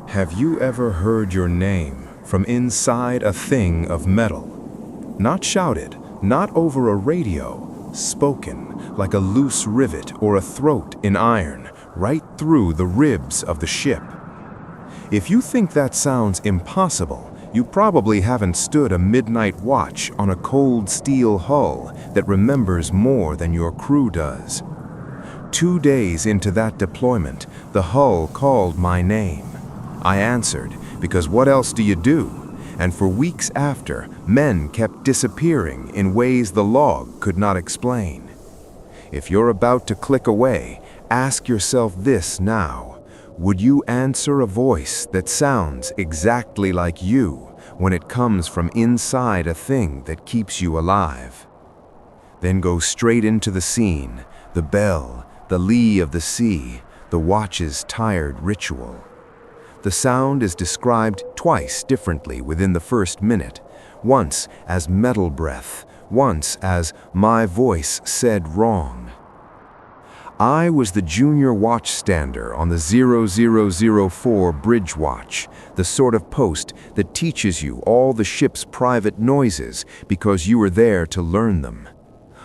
Have you ever heard your name from inside a thing of metal? Not shouted, not over a radio, spoken like a loose rivet or a throat in iron, right through the ribs of the ship. If you think that sounds impossible, you probably haven't stood a midnight watch on a cold steel hull that remembers more than your crew does. 2 days into that deployment, the hull called my name. I answered, because what else do you do? And for weeks after, men kept disappearing in ways the log could not explain. If you're about to click away, ask yourself this now. Would you answer a voice that sounds exactly like you when it comes from inside a thing that keeps you alive? Then go straight into the scene, the bell, the lee of the sea, the watch's tired ritual. The sound is described twice differently within the first minute, once as metal breath, once as my voice said wrong. I was the junior watchstander on the 0004 bridge watch, the sort of post that teaches you all the ship's private noises because you were there to learn them.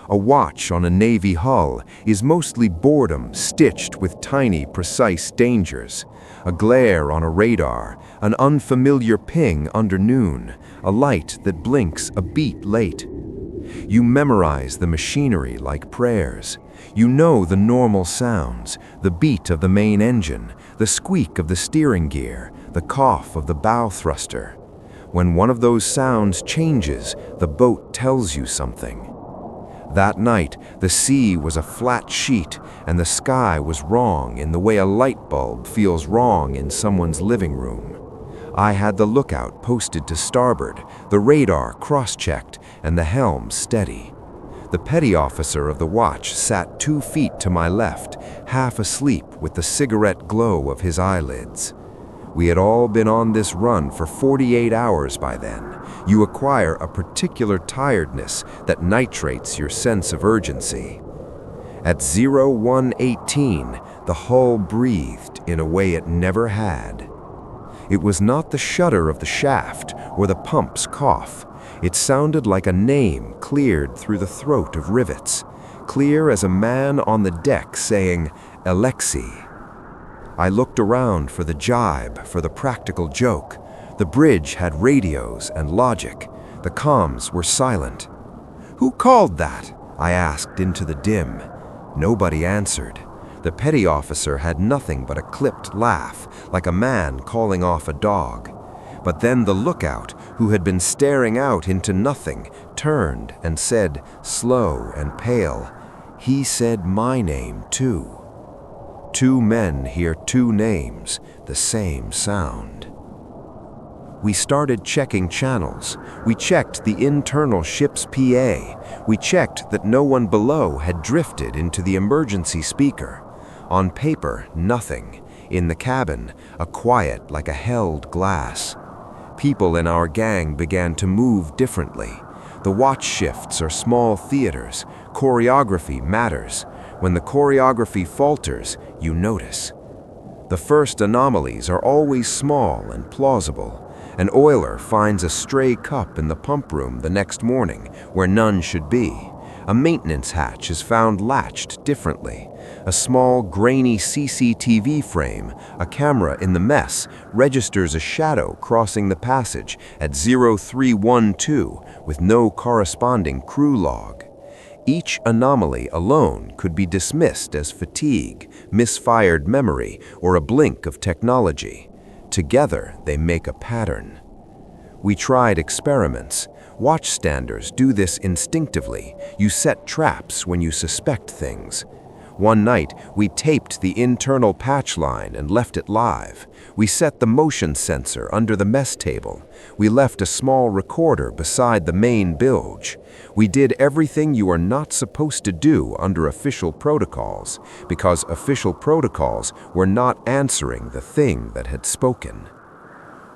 A watch on a Navy hull is mostly boredom stitched with tiny, precise dangers. A glare on a radar, an unfamiliar ping under noon, a light that blinks a beat late. You memorize the machinery like prayers. You know the normal sounds, the beat of the main engine, the squeak of the steering gear, the cough of the bow thruster. When one of those sounds changes, the boat tells you something. That night, the sea was a flat sheet, and the sky was wrong in the way a light bulb feels wrong in someone's living room. I had the lookout posted to starboard, the radar cross-checked, and the helm steady. The petty officer of the watch sat 2 feet to my left, half asleep with the cigarette glow of his eyelids. We had all been on this run for 48 hours by then. You acquire a particular tiredness that nitrates your sense of urgency. At 0118, the hull breathed in a way it never had. It was not the shudder of the shaft or the pump's cough. It sounded like a name cleared through the throat of rivets, clear as a man on the deck saying, "Alexei." I looked around for the jibe, for the practical joke. The bridge had radios and logic. The comms were silent. "Who called that?" I asked into the dim. Nobody answered. The petty officer had nothing but a clipped laugh, like a man calling off a dog. But then the lookout, who had been staring out into nothing, turned and said, slow and pale, "He said my name too." 2 men hear 2 names, the same sound. We started checking channels. We checked the internal ship's PA. We checked that no one below had drifted into the emergency speaker. On paper, nothing. In the cabin, a quiet like a held glass. People in our gang began to move differently. The watch shifts are small theaters. Choreography matters. When the choreography falters, you notice. The first anomalies are always small and plausible. An oiler finds a stray cup in the pump room the next morning where none should be. A maintenance hatch is found latched differently. A small, grainy CCTV frame, a camera in the mess, registers a shadow crossing the passage at 0312 with no corresponding crew log. Each anomaly alone could be dismissed as fatigue, misfired memory, or a blink of technology. Together, they make a pattern. We tried experiments. Watchstanders do this instinctively. You set traps when you suspect things. One night, we taped the internal patch line and left it live. We set the motion sensor under the mess table. We left a small recorder beside the main bilge. We did everything you are not supposed to do under official protocols, because official protocols were not answering the thing that had spoken.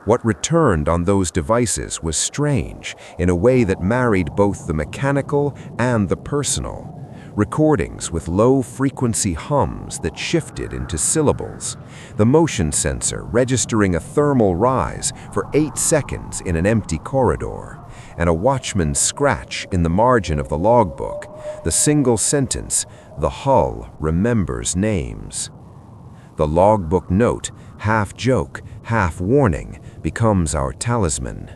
What returned on those devices was strange, in a way that married both the mechanical and the personal. recordings with low-frequency hums that shifted into syllables, the motion sensor registering a thermal rise for 8 seconds in an empty corridor, and a watchman's scratch in the margin of the logbook, the single sentence, "The hull remembers names." The logbook note, half joke, half warning, becomes our talisman.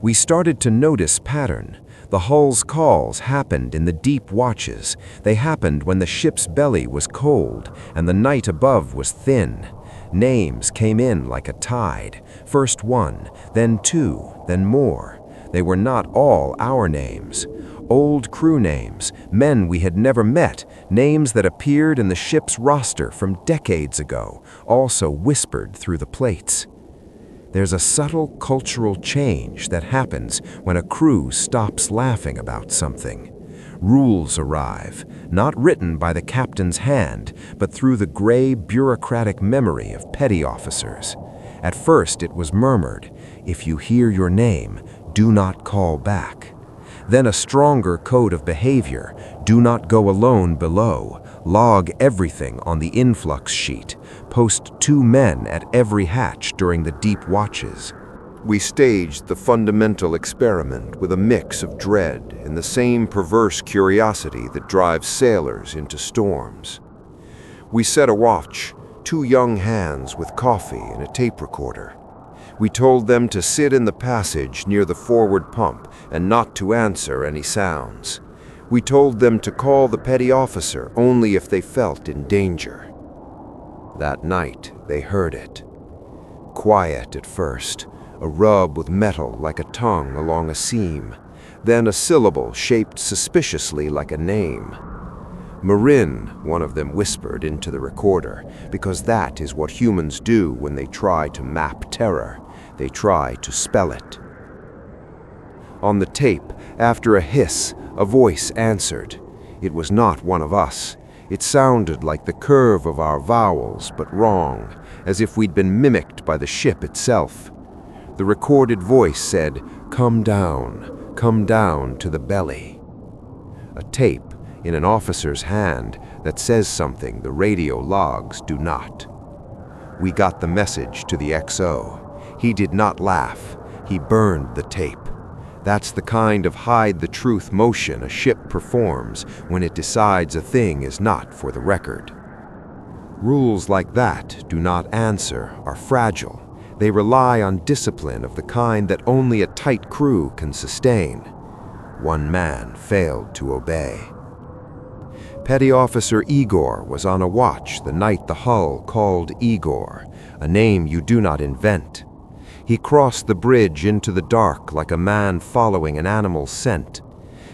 We started to notice pattern. The hull's calls happened in the deep watches. They happened when the ship's belly was cold and the night above was thin. Names came in like a tide. First one, then two, then more. They were not all our names. Old crew names, men we had never met, names that appeared in the ship's roster from decades ago, also whispered through the plates. There's a subtle cultural change that happens when a crew stops laughing about something. Rules arrive, not written by the captain's hand, but through the gray bureaucratic memory of petty officers. At first it was murmured, "If you hear your name, do not call back." Then a stronger code of behavior, "Do not go alone below. Log everything on the influx sheet. Post 2 men at every hatch during the deep watches." We staged the fundamental experiment with a mix of dread and the same perverse curiosity that drives sailors into storms. We set a watch, 2 young hands with coffee and a tape recorder. We told them to sit in the passage near the forward pump and not to answer any sounds. We told them to call the petty officer only if they felt in danger. That night, they heard it. Quiet at first, a rub with metal like a tongue along a seam, then a syllable shaped suspiciously like a name. "Marin," one of them whispered into the recorder, because that is what humans do when they try to map terror. They try to spell it. On the tape, after a hiss, a voice answered. It was not one of us. It sounded like the curve of our vowels, but wrong, as if we'd been mimicked by the ship itself. The recorded voice said, come down to the belly." A tape in an officer's hand that says something the radio logs do not. We got the message to the XO. He did not laugh. He burned the tape. That's the kind of hide-the-truth motion a ship performs when it decides a thing is not for the record. Rules like that do not answer, are fragile. They rely on discipline of the kind that only a tight crew can sustain. One man failed to obey. Petty Officer Igor was on a watch the night the hull called Igor, a name you do not invent. He crossed the bridge into the dark like a man following an animal's scent.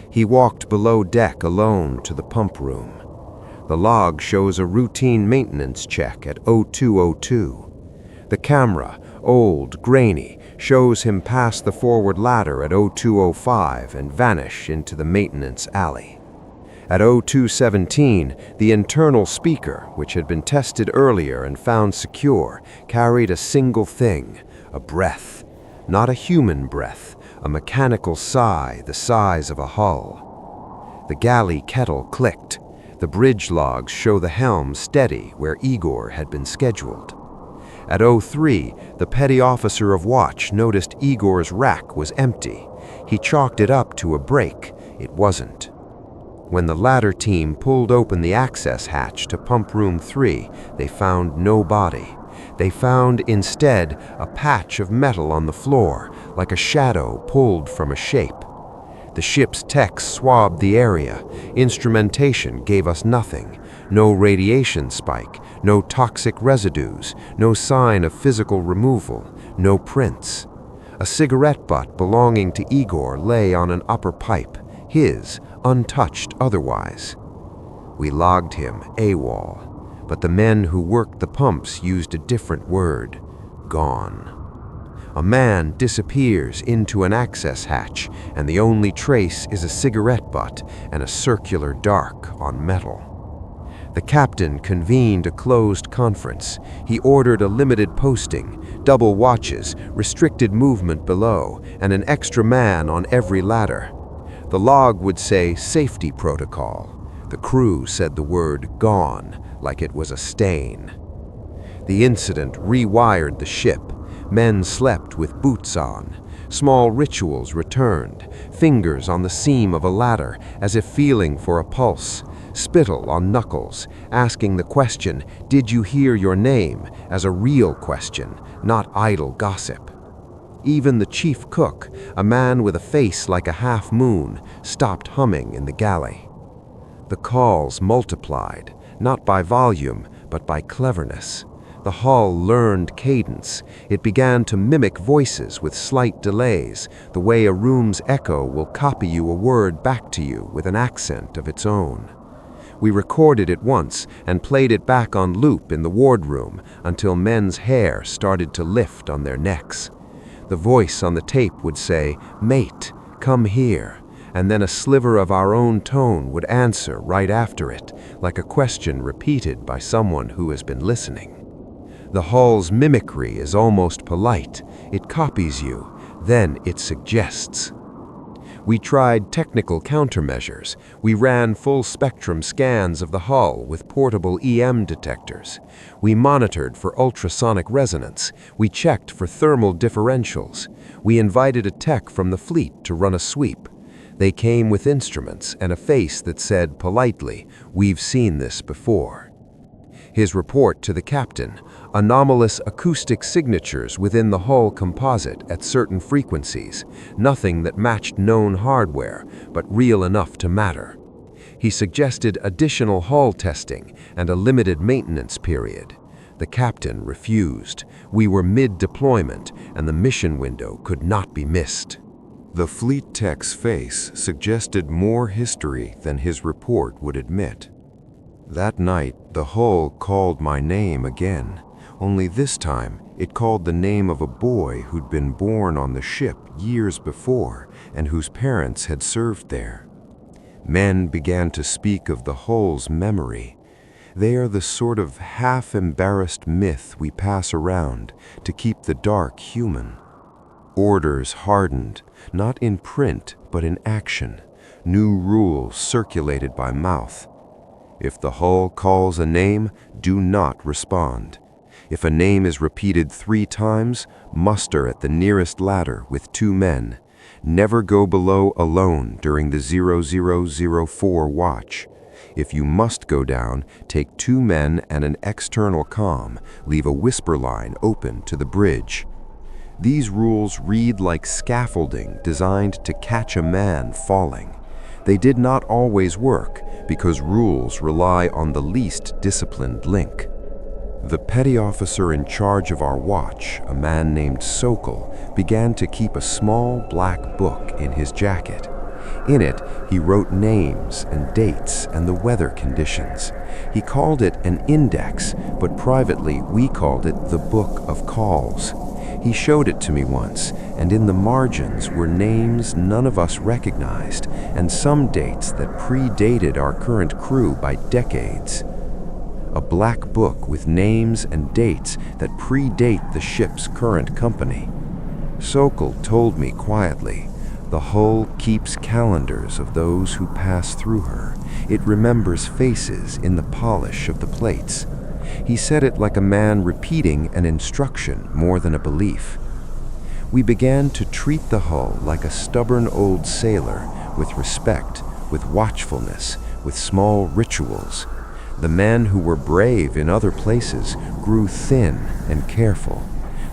He walked below deck alone to the pump room. The log shows a routine maintenance check at 02:02. The camera, old, grainy, shows him pass the forward ladder at 02:05 and vanish into the maintenance alley. At 02:17, the internal speaker, which had been tested earlier and found secure, carried a single thing, a breath. Not a human breath, a mechanical sigh the size of a hull. The galley kettle clicked. The bridge logs show the helm steady where Igor had been scheduled. At 03, the petty officer of watch noticed Igor's rack was empty. He chalked it up to a break. It wasn't. When the ladder team pulled open the access hatch to pump room 3, they found no body. They found instead a patch of metal on the floor, like a shadow pulled from a shape. The ship's techs swabbed the area. Instrumentation gave us nothing. No radiation spike, no toxic residues, no sign of physical removal, no prints. A cigarette butt belonging to Igor lay on an upper pipe, his, untouched otherwise. We logged him AWOL. But the men who worked the pumps used a different word, gone. A man disappears into an access hatch, and the only trace is a cigarette butt and a circular dark on metal. The captain convened a closed conference. He ordered a limited posting, double watches, restricted movement below, and an extra man on every ladder. The log would say safety protocol. The crew said the word "gone" like it was a stain. The incident rewired the ship. Men slept with boots on. Small rituals returned, fingers on the seam of a ladder as if feeling for a pulse, spittle on knuckles, asking the question, "Did you hear your name?" as a real question, not idle gossip. Even the chief cook, a man with a face like a half moon, stopped humming in the galley. The calls multiplied, not by volume, but by cleverness. The hull learned cadence. It began to mimic voices with slight delays, the way a room's echo will copy you a word back to you with an accent of its own. We recorded it once and played it back on loop in the wardroom until men's hair started to lift on their necks. The voice on the tape would say, "Mate, come here," and then a sliver of our own tone would answer right after it, like a question repeated by someone who has been listening. The hull's mimicry is almost polite. It copies you, then it suggests. We tried technical countermeasures. We ran full-spectrum scans of the hull with portable EM detectors. We monitored for ultrasonic resonance. We checked for thermal differentials. We invited a tech from the fleet to run a sweep. They came with instruments and a face that said politely, "We've seen this before." His report to the captain: anomalous acoustic signatures within the hull composite at certain frequencies, nothing that matched known hardware, but real enough to matter. He suggested additional hull testing and a limited maintenance period. The captain refused. We were mid-deployment, and the mission window could not be missed. The fleet tech's face suggested more history than his report would admit. That night, the hull called my name again, only this time it called the name of a boy who'd been born on the ship years before and whose parents had served there. Men began to speak of the hull's memory. They are the sort of half-embarrassed myth we pass around to keep the dark human. Orders hardened, not in print but in action. New rules circulated by mouth. If the hull calls a name, do not respond. If a name is repeated 3 times, muster at the nearest ladder with 2 men. Never go below alone during the 0004 watch. If you must go down, take 2 men and an external comm. Leave a whisper line open to the bridge. These rules read like scaffolding designed to catch a man falling. They did not always work because rules rely on the least disciplined link. The petty officer in charge of our watch, a man named Sokol, began to keep a small black book in his jacket. In it, he wrote names and dates and the weather conditions. He called it an index, but privately we called it the Book of Calls. He showed it to me once, and in the margins were names none of us recognized, and some dates that predated our current crew by decades. A black book with names and dates that predate the ship's current company. Sokol told me quietly, the hull keeps calendars of those who pass through her. It remembers faces in the polish of the plates. He said it like a man repeating an instruction more than a belief. We began to treat the hull like a stubborn old sailor, with respect, with watchfulness, with small rituals. The men who were brave in other places grew thin and careful.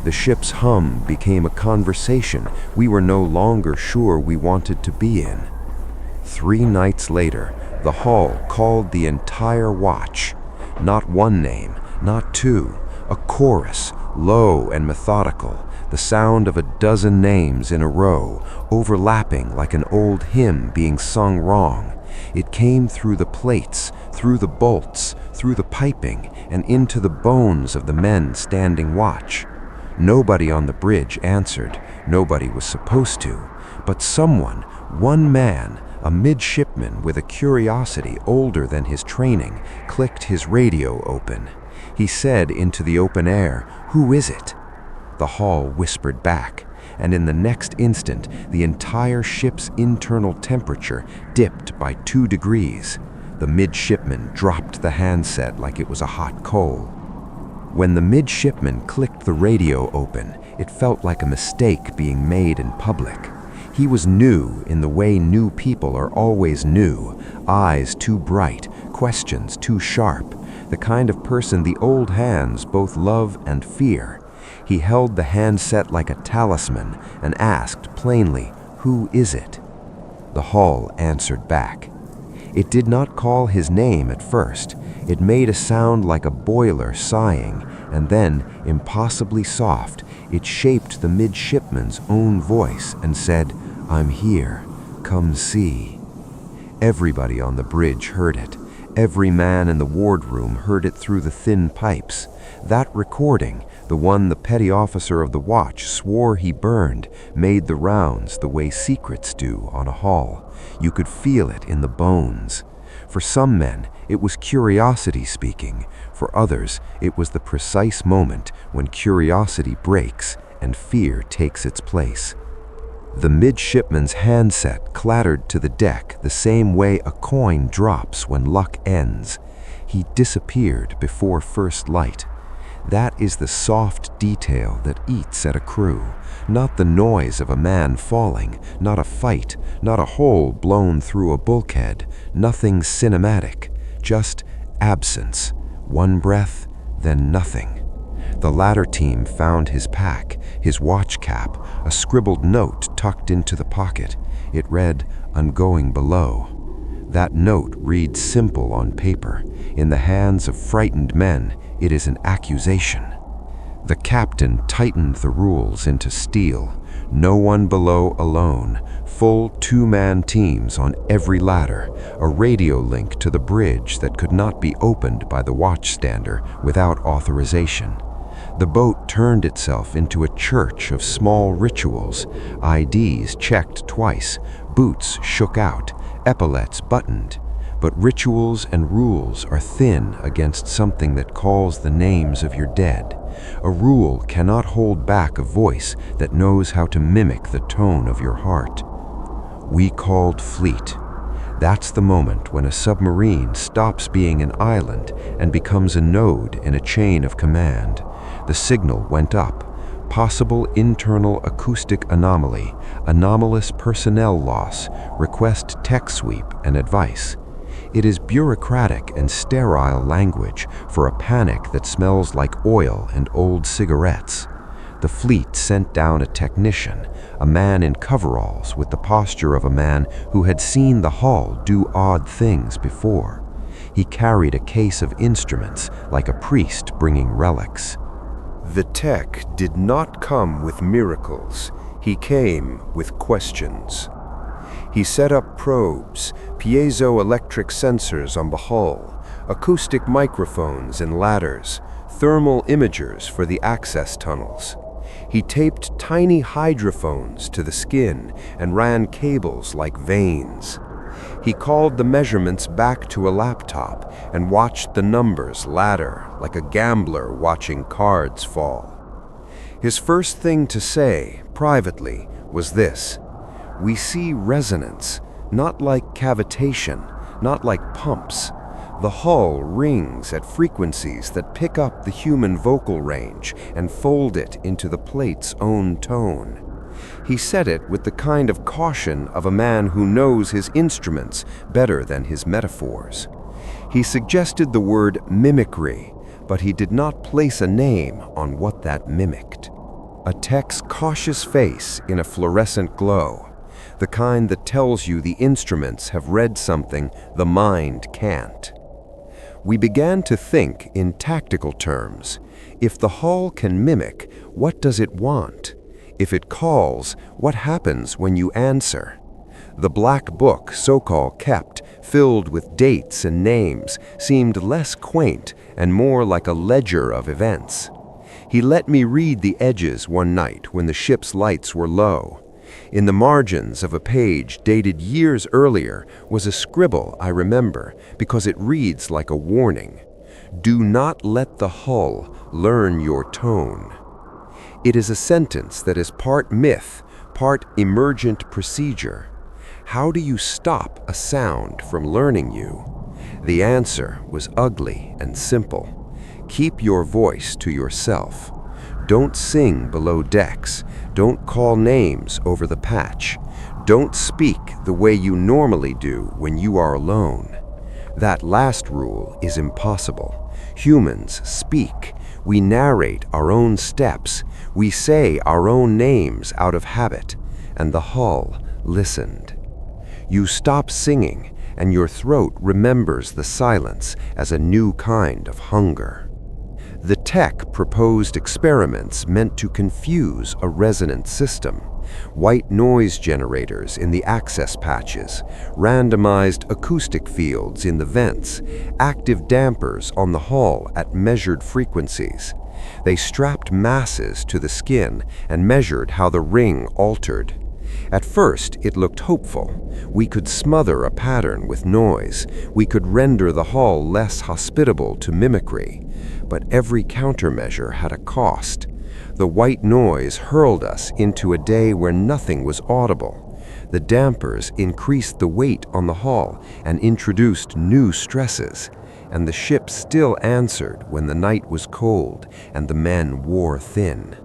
The ship's hum became a conversation we were no longer sure we wanted to be in. 3 nights later, the hull called the entire watch. Not 1 name, not 2, a chorus, low and methodical, the sound of a dozen names in a row, overlapping like an old hymn being sung wrong. It came through the plates, through the bolts, through the piping, and into the bones of the men standing watch. Nobody on the bridge answered, nobody was supposed to, but someone, 1 man, a midshipman with a curiosity older than his training, clicked his radio open. He said into the open air, "Who is it?" The hull whispered back, and in the next instant, the entire ship's internal temperature dipped by 2 degrees. The midshipman dropped the handset like it was a hot coal. When the midshipman clicked the radio open, it felt like a mistake being made in public. He was new in the way new people are always new, eyes too bright, questions too sharp, the kind of person the old hands both love and fear. He held the handset like a talisman and asked plainly, "Who is it?" The hull answered back. It did not call his name at first. It made a sound like a boiler sighing, and then, impossibly soft, it shaped the midshipman's own voice and said, "I'm here. Come see." Everybody on the bridge heard it. Every man in the wardroom heard it through the thin pipes. That recording, the one the petty officer of the watch swore he burned, made the rounds the way secrets do on a hall. You could feel it in the bones. For some men, it was curiosity speaking. For others, it was the precise moment when curiosity breaks and fear takes its place. The midshipman's handset clattered to the deck the same way a coin drops when luck ends. He disappeared before first light. That is the soft detail that eats at a crew, not the noise of a man falling, not a fight, not a hole blown through a bulkhead, nothing cinematic, just absence, one breath, then nothing. The latter team found his pack, his watch cap, a scribbled note tucked into the pocket. It read, "I'm going below." That note reads simple on paper. In the hands of frightened men, it is an accusation. The captain tightened the rules into steel. No one below alone, full two-man teams on every ladder, a radio link to the bridge that could not be opened by the Watchstander without authorization. The boat turned itself into a church of small rituals, IDs checked twice, boots shook out, epaulets buttoned. But rituals and rules are thin against something that calls the names of your dead. A rule cannot hold back a voice that knows how to mimic the tone of your heart. We called fleet. That's the moment when a submarine stops being an island and becomes a node in a chain of command. The signal went up. Possible internal acoustic anomaly, anomalous personnel loss, request tech sweep and advice. It is bureaucratic and sterile language for a panic that smells like oil and old cigarettes. The fleet sent down a technician, a man in coveralls with the posture of a man who had seen the hull do odd things before. He carried a case of instruments like a priest bringing relics. The tech did not come with miracles. He came with questions. He set up probes, piezoelectric sensors on the hull, acoustic microphones in ladders, thermal imagers for the access tunnels. He taped tiny hydrophones to the skin and ran cables like veins. He called the measurements back to a laptop and watched the numbers ladder like a gambler watching cards fall. His first thing to say, privately, was this: "We see resonance, not like cavitation, not like pumps. The hull rings at frequencies that pick up the human vocal range and fold it into the plate's own tone." He said it with the kind of caution of a man who knows his instruments better than his metaphors. He suggested the word mimicry, but he did not place a name on what that mimicked. A tech's cautious face in a fluorescent glow, the kind that tells you the instruments have read something the mind can't. We began to think in tactical terms. If the hull can mimic, what does it want? If it calls, what happens when you answer? The black book Sokol kept, filled with dates and names, seemed less quaint and more like a ledger of events. He let me read the edges one night when the ship's lights were low. In the margins of a page dated years earlier was a scribble I remember because it reads like a warning. "Do not let the hull learn your tone." It is a sentence that is part myth, part emergent procedure. How do you stop a sound from learning you? The answer was ugly and simple. Keep your voice to yourself. Don't sing below decks. Don't call names over the patch. Don't speak the way you normally do when you are alone. That last rule is impossible. Humans speak. We narrate our own steps. We say our own names out of habit. And the hull listened. You stop singing, and your throat remembers the silence as a new kind of hunger. The tech proposed experiments meant to confuse a resonant system. White noise generators in the access patches, randomized acoustic fields in the vents, active dampers on the hull at measured frequencies. They strapped masses to the skin and measured how the ring altered. At first, it looked hopeful. We could smother a pattern with noise. We could render the hull less hospitable to mimicry. But every countermeasure had a cost. The white noise hurled us into a day where nothing was audible. The dampers increased the weight on the hull and introduced new stresses. And the ship still answered when the night was cold and the men wore thin.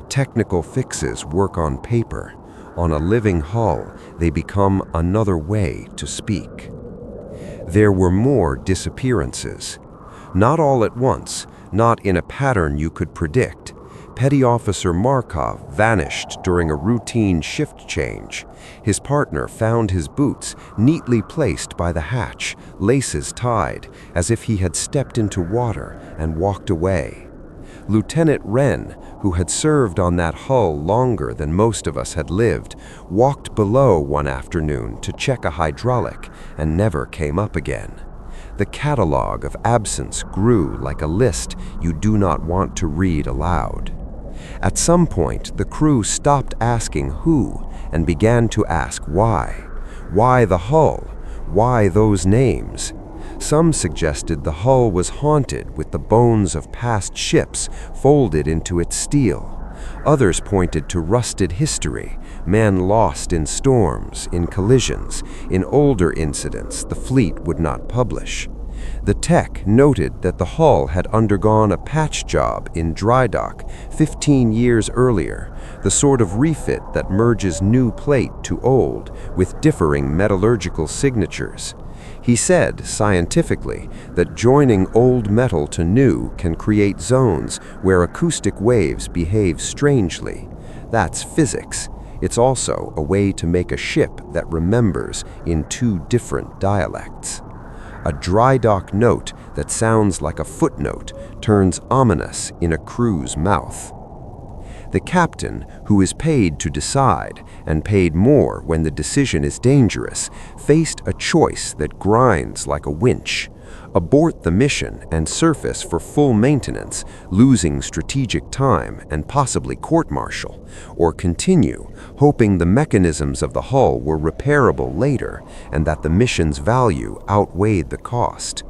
Technical fixes work on paper. On a living hull, they become another way to speak. There were more disappearances. Not all at once, not in a pattern you could predict. Petty Officer Markov vanished during a routine shift change. His partner found his boots neatly placed by the hatch, laces tied, as if he had stepped into water and walked away. Lieutenant Wren, who had served on that hull longer than most of us had lived, walked below one afternoon to check a hydraulic and never came up again. The catalog of absence grew like a list you do not want to read aloud. At some point, the crew stopped asking who and began to ask why. Why the hull? Why those names? Some suggested the hull was haunted with the bones of past ships folded into its steel. Others pointed to rusted history, men lost in storms, in collisions, in older incidents the fleet would not publish. The tech noted that the hull had undergone a patch job in dry dock 15 years earlier, the sort of refit that merges new plate to old with differing metallurgical signatures. He said, scientifically, that joining old metal to new can create zones where acoustic waves behave strangely. That's physics. It's also a way to make a ship that remembers in two different dialects. A dry dock note that sounds like a footnote turns ominous in a crew's mouth. The captain, who is paid to decide, and paid more when the decision is dangerous, faced a choice that grinds like a winch. Abort the mission and surface for full maintenance, losing strategic time and possibly court-martial, or continue, hoping the mechanisms of the hull were repairable later and that the mission's value outweighed the cost.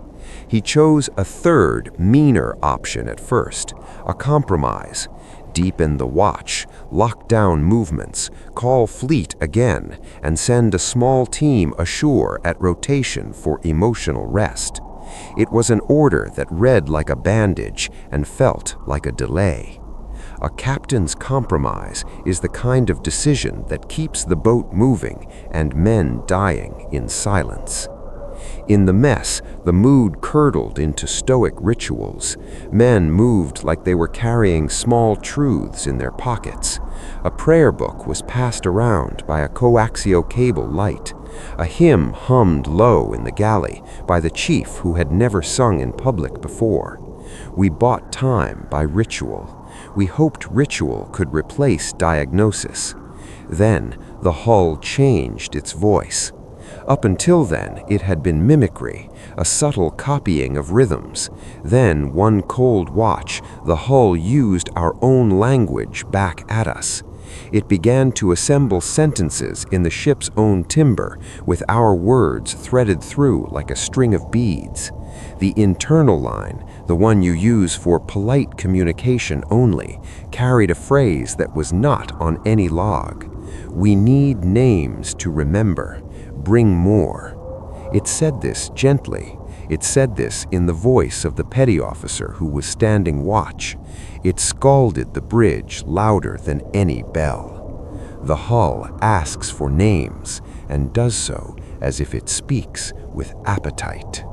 He chose a third, meaner option at first, a compromise. Deepen the watch, lock down movements, call fleet again, and send a small team ashore at rotation for emotional rest. It was an order that read like a bandage and felt like a delay. A captain's compromise is the kind of decision that keeps the boat moving and men dying in silence. In the mess, the mood curdled into stoic rituals. Men moved like they were carrying small truths in their pockets. A prayer book was passed around by a coaxial cable light. A hymn hummed low in the galley by the chief who had never sung in public before. We bought time by ritual. We hoped ritual could replace diagnosis. Then the hull changed its voice. Up until then, it had been mimicry, a subtle copying of rhythms. Then, one cold watch, the hull used our own language back at us. It began to assemble sentences in the ship's own timber, with our words threaded through like a string of beads. The internal line, the one you use for polite communication only, carried a phrase that was not on any log. We need names to remember. Bring more. It said this gently. It said this in the voice of the petty officer who was standing watch. It scalded the bridge louder than any bell. The hull asks for names and does so as if it speaks with appetite.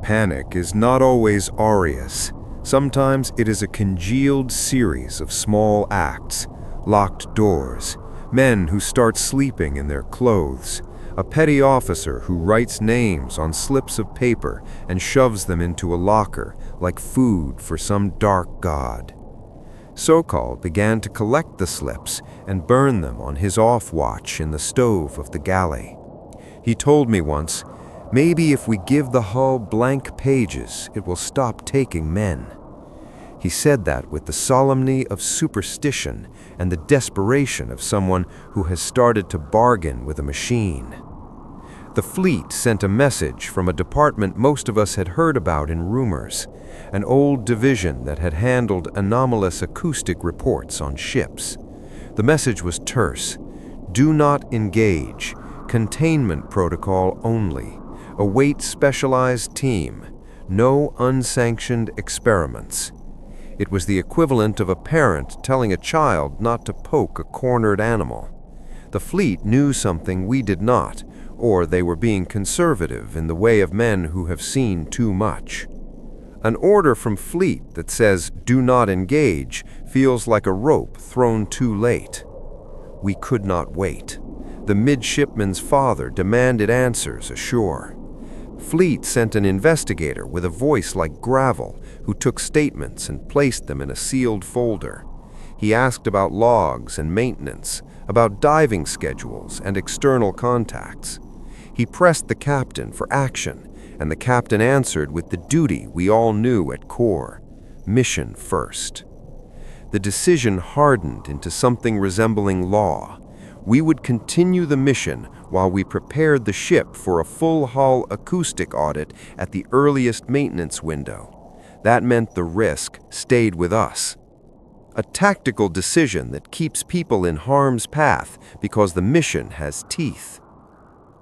Panic is not always aureus. Sometimes it is a congealed series of small acts, locked doors, men who start sleeping in their clothes, a petty officer who writes names on slips of paper and shoves them into a locker like food for some dark god. Sokol began to collect the slips and burn them on his off watch in the stove of the galley. He told me once, maybe if we give the hull blank pages, it will stop taking men. He said that with the solemnity of superstition and the desperation of someone who has started to bargain with a machine. The fleet sent a message from a department most of us had heard about in rumors, an old division that had handled anomalous acoustic reports on ships. The message was terse. Do not engage. Containment protocol only. Await specialized team. No unsanctioned experiments. It was the equivalent of a parent telling a child not to poke a cornered animal. The fleet knew something we did not, or they were being conservative in the way of men who have seen too much. An order from fleet that says, do not engage, feels like a rope thrown too late. We could not wait. The midshipman's father demanded answers ashore. Fleet sent an investigator with a voice like gravel who took statements and placed them in a sealed folder. He asked about logs and maintenance, about diving schedules and external contacts. He pressed the captain for action, and the captain answered with the duty we all knew at core: mission first. The decision hardened into something resembling law. We would continue the mission while we prepared the ship for a full hull acoustic audit at the earliest maintenance window. That meant the risk stayed with us. A tactical decision that keeps people in harm's path because the mission has teeth.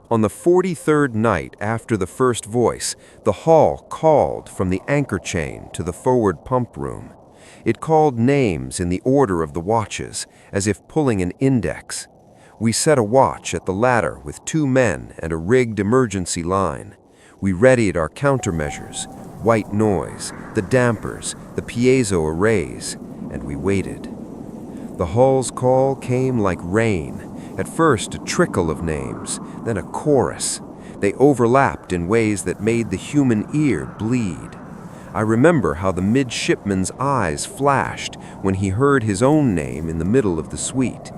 On the 43rd night after the first voice, the hull called from the anchor chain to the forward pump room. It called names in the order of the watches, as if pulling an index. We set a watch at the ladder with 2 men and a rigged emergency line. We readied our countermeasures, white noise, the dampers, the piezo arrays, and we waited. The hull's call came like rain. At first a trickle of names, then a chorus. They overlapped in ways that made the human ear bleed. I remember how the midshipman's eyes flashed when he heard his own name in the middle of the suite.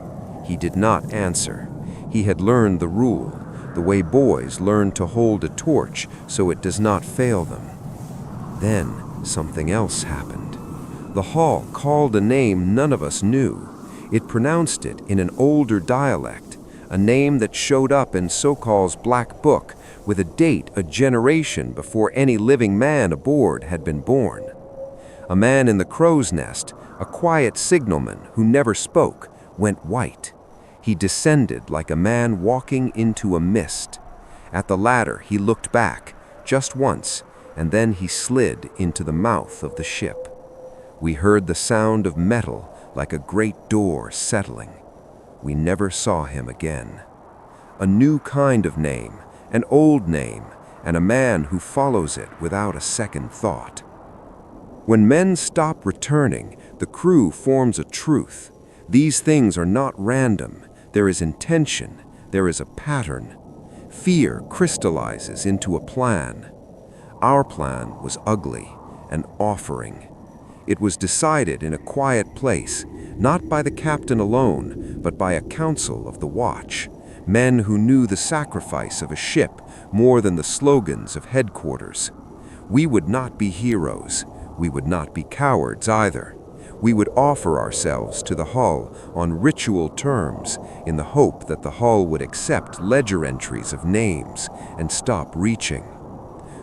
He did not answer. He had learned the rule, the way boys learn to hold a torch so it does not fail them. Then something else happened. The hull called a name none of us knew. It pronounced it in an older dialect, a name that showed up in Sokol's black book with a date a generation before any living man aboard had been born. A man in the crow's nest, a quiet signalman who never spoke, went white. He descended like a man walking into a mist. At the ladder, he looked back, just once, and then he slid into the mouth of the ship. We heard the sound of metal like a great door settling. We never saw him again. A new kind of name, an old name, and a man who follows it without a second thought. When men stop returning, the crew forms a truth. These things are not random. There is intention. There is a pattern. Fear crystallizes into a plan. Our plan was ugly, an offering. It was decided in a quiet place, not by the captain alone, but by a council of the watch, men who knew the sacrifice of a ship more than the slogans of headquarters. We would not be heroes. We would not be cowards either. We would offer ourselves to the hull on ritual terms in the hope that the hull would accept ledger entries of names and stop reaching.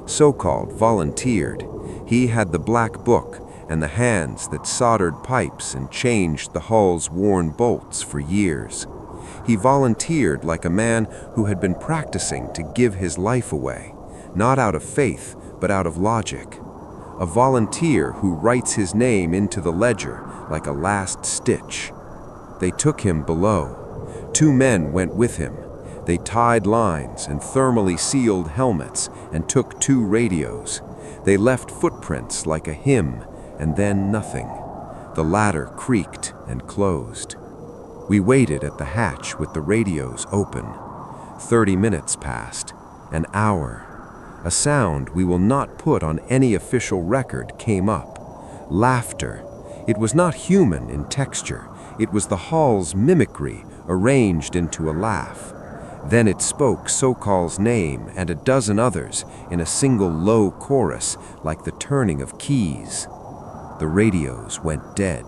Sokol volunteered. He had the black book and the hands that soldered pipes and changed the hull's worn bolts for years. He volunteered like a man who had been practicing to give his life away, not out of faith, but out of logic. A volunteer who writes his name into the ledger like a last stitch. They took him below. 2 men went with him. They tied lines and thermally sealed helmets and took 2 radios. They left footprints like a hymn, and then nothing. The ladder creaked and closed. We waited at the hatch with the radios open. 30 minutes passed. An hour. A sound we will not put on any official record came up. Laughter. It was not human in texture. It was the hall's mimicry arranged into a laugh. Then it spoke Sokol's name and a dozen others in a single low chorus like the turning of keys. The radios went dead.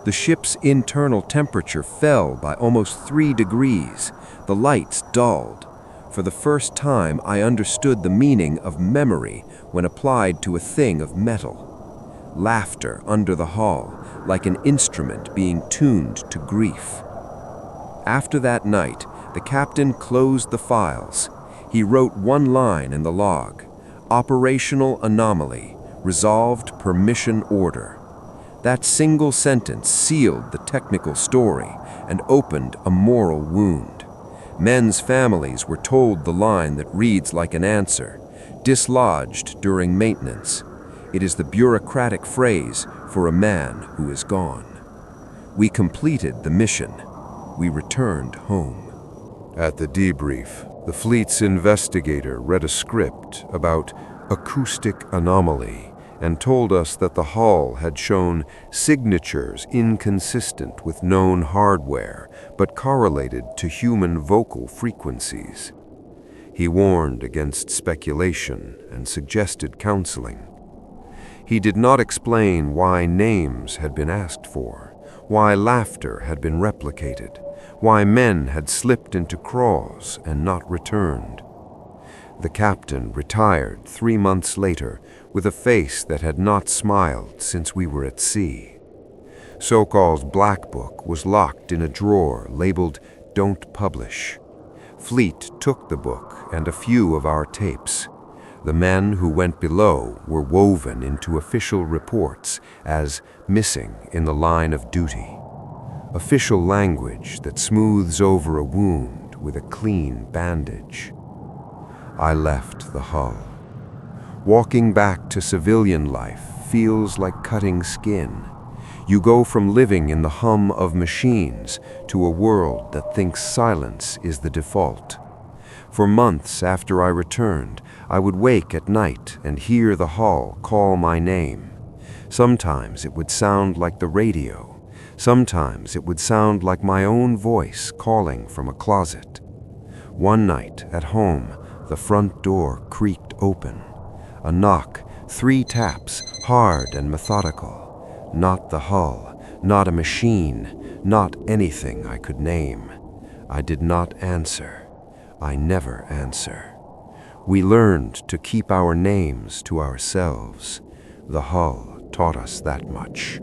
The ship's internal temperature fell by almost 3 degrees. The lights dulled. For the first time, I understood the meaning of memory when applied to a thing of metal. Laughter under the hull, like an instrument being tuned to grief. After that night, the captain closed the files. He wrote 1 line in the log: operational anomaly, resolved per mission order. That single sentence sealed the technical story and opened a moral wound. Men's families were told the line that reads like an answer, dislodged during maintenance. It is the bureaucratic phrase for a man who is gone. We completed the mission. We returned home. At the debrief, the fleet's investigator read a script about acoustic anomaly and told us that the hull had shown signatures inconsistent with known hardware but correlated to human vocal frequencies. He warned against speculation and suggested counseling. He did not explain why names had been asked for, why laughter had been replicated, why men had slipped into crawls and not returned. The captain retired 3 months later with a face that had not smiled since we were at sea. Sokol's black book was locked in a drawer labeled "Don't Publish." Fleet took the book and a few of our tapes. The men who went below were woven into official reports as missing in the line of duty. Official language that smooths over a wound with a clean bandage. I left the hull. Walking back to civilian life feels like cutting skin. You go from living in the hum of machines to a world that thinks silence is the default. For months after I returned, I would wake at night and hear the hull call my name. Sometimes it would sound like the radio. Sometimes it would sound like my own voice calling from a closet. One night at home, the front door creaked open. A knock, 3 taps, hard and methodical. Not the hull, not a machine, not anything I could name. I did not answer. I never answer. We learned to keep our names to ourselves. The hull taught us that much.